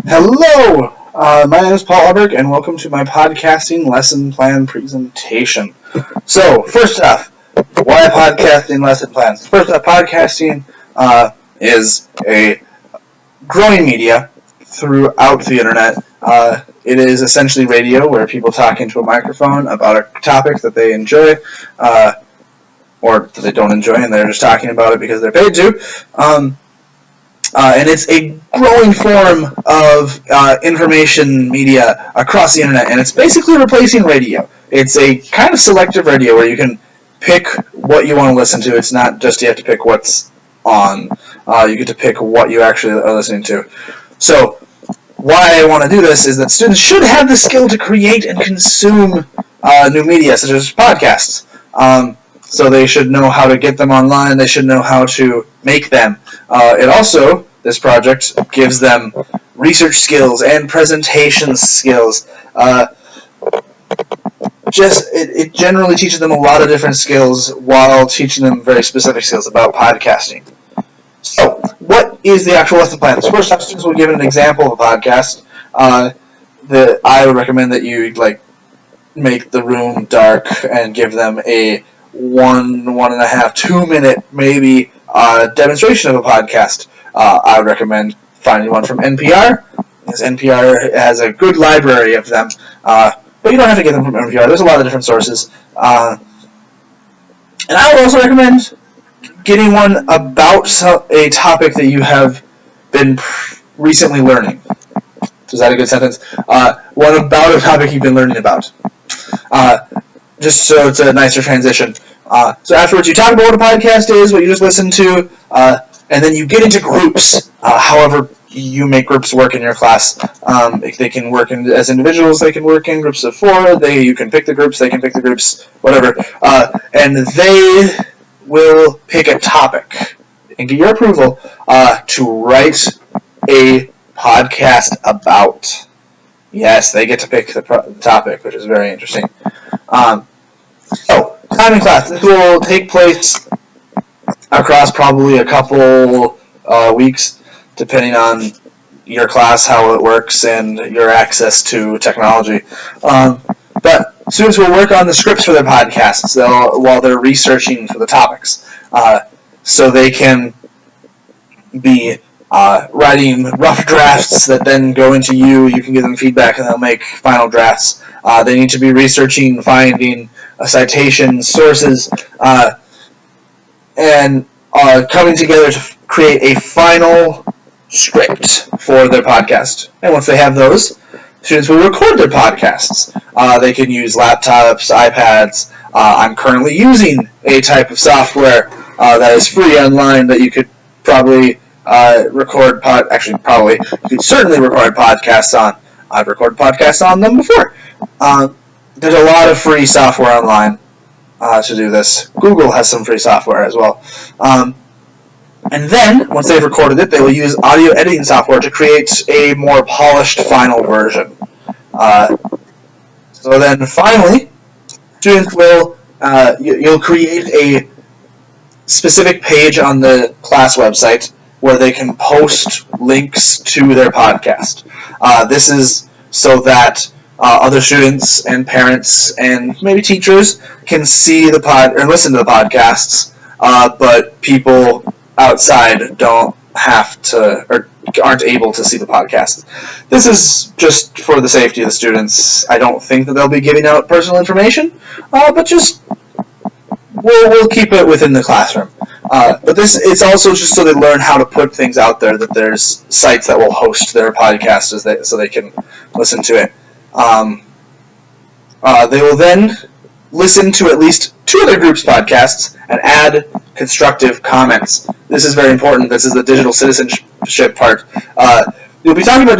Hello! My name is Paul Alberg, and welcome to my podcasting lesson plan presentation. So, first off, why podcasting lesson plans? First off, podcasting is a growing media throughout the internet. It is essentially radio where people talk into a microphone about a topic that they enjoy, or that they don't enjoy, and they're just talking about it because they're paid to. And it's a growing form of information media across the internet, and it's basically replacing radio. It's a kind of selective radio where you can pick what you want to listen to. It's not just you have to pick what's on. You get to pick what you actually are listening to. So why I want to do this is that students should have the skill to create and consume new media, such as podcasts. So they should know how to get them online. They should know how to make them. This project gives them research skills and presentation skills. It generally teaches them a lot of different skills while teaching them very specific skills about podcasting. So, what is the actual lesson plan? First off, students will give an example of a podcast. I would recommend that you make the room dark and give them a 1.5, 2 minute maybe demonstration of a podcast. I would recommend finding one from NPR, because NPR has a good library of them, but you don't have to get them from NPR. There's a lot of different sources. And I would also recommend getting one about a topic that you have been recently learning. Is that a good sentence? One about a topic you've been learning about. Just so it's a nicer transition. So afterwards, you talk about what a podcast is, what you just listened to, and then you get into groups. However you make groups work in your class. They can work as individuals. They can work in groups of 4. You can pick the groups. They can pick the groups. Whatever. And they will pick a topic and get your approval to write a podcast about. Yes, they get to pick the topic, which is very interesting. So, time in class. This will take place across probably a couple weeks, depending on your class, how it works, and your access to technology. But students will work on the scripts for their podcasts while they're researching for the topics. So they can be writing rough drafts that then go into you. You can give them feedback, and they'll make final drafts. They need to be researching, finding citations, sources, and coming together to create a final script for their podcast. And once they have those, students will record their podcasts. They can use laptops, iPads. I'm currently using a type of software that is free online that you could probably you could certainly record podcasts on. I've recorded podcasts on them before. There's a lot of free software online to do this. Google has some free software as well. And then, once they've recorded it, they will use audio editing software to create a more polished final version. So then, finally, students will you'll create a specific page on the class website where they can post links to their podcast. This is so that other students and parents and maybe teachers can see the or listen to the podcasts, but people outside don't have to or aren't able to see the podcast. This is just for the safety of the students. I don't think that they'll be giving out personal information, but just we'll keep it within the classroom. But it's also just so they learn how to put things out there, that there's sites that will host their podcasts so they can listen to it. They will then listen to at least 2 other groups' podcasts and add constructive comments. This is very important. This is the digital citizenship part. You'll be talking about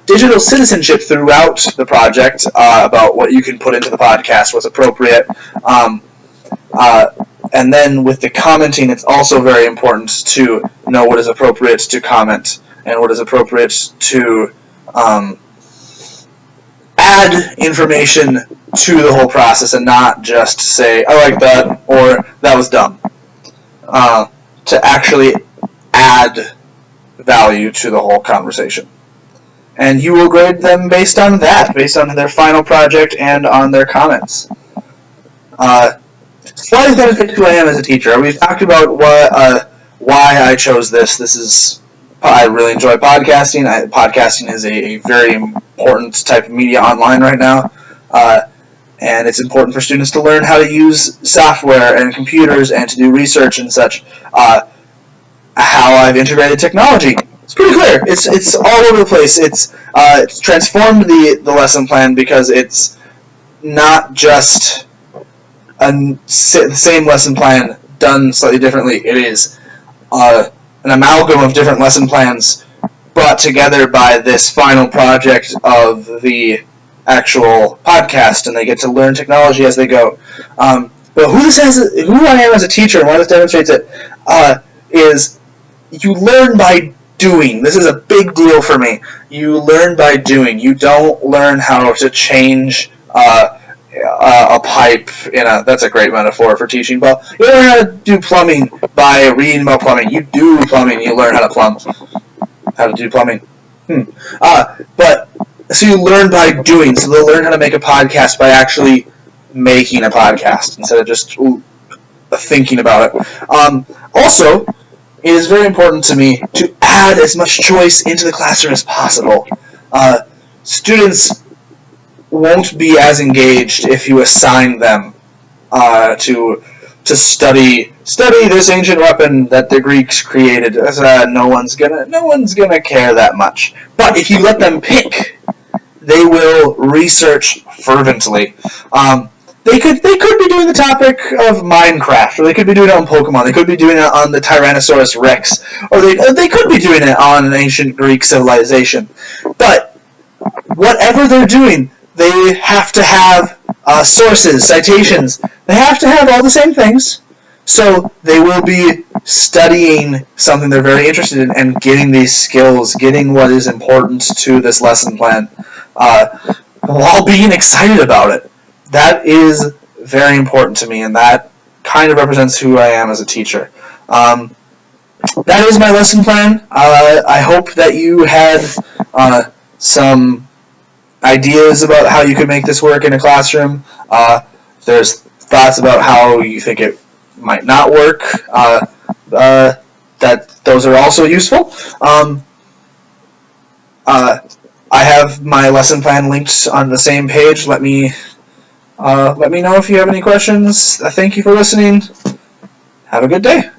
digital citizenship throughout the project, about what you can put into the podcast, what's appropriate. And then with the commenting, it's also very important to know what is appropriate to comment and what is appropriate to add information to the whole process and not just say, I like that, or that was dumb. To actually add value to the whole conversation. And you will grade them based on that, based on their final project and on their comments. Why is that who I am as a teacher? We've talked about why I chose this. I really enjoy podcasting. Podcasting is a very important type of media online right now. And it's important for students to learn how to use software and computers and to do research and such. How I've integrated technology. It's pretty clear. It's all over the place. It's transformed the lesson plan because it's not just the same lesson plan done slightly differently. It is an amalgam of different lesson plans brought together by this final project of the actual podcast, and they get to learn technology as they go. But who I am as a teacher and why this demonstrates it is you learn by doing. This is a big deal for me. You learn by doing. You don't learn how to change a pipe that's a great metaphor for teaching. But you learn how to do plumbing by reading about plumbing. You do plumbing, you learn how to plumb. How to do plumbing. So you learn by doing. So they'll learn how to make a podcast by actually making a podcast instead of just thinking about it. Also, it is very important to me to add as much choice into the classroom as possible. Students won't be as engaged if you assign them to study this ancient weapon that the Greeks created. No one's gonna care that much. But if you let them pick, they will research fervently. They could be doing the topic of Minecraft, or they could be doing it on Pokemon. They could be doing it on the Tyrannosaurus Rex, or they could be doing it on an ancient Greek civilization. But whatever they're doing, they have to have sources, citations. They have to have all the same things. So they will be studying something they're very interested in and getting these skills, getting what is important to this lesson plan, while being excited about it. That is very important to me, and that kind of represents who I am as a teacher. That is my lesson plan. I hope that you had some ideas about how you could make this work in a classroom. There's thoughts about how you think it might not work. Those are also useful. I have my lesson plan linked on the same page. Let me know if you have any questions. Thank you for listening. Have a good day.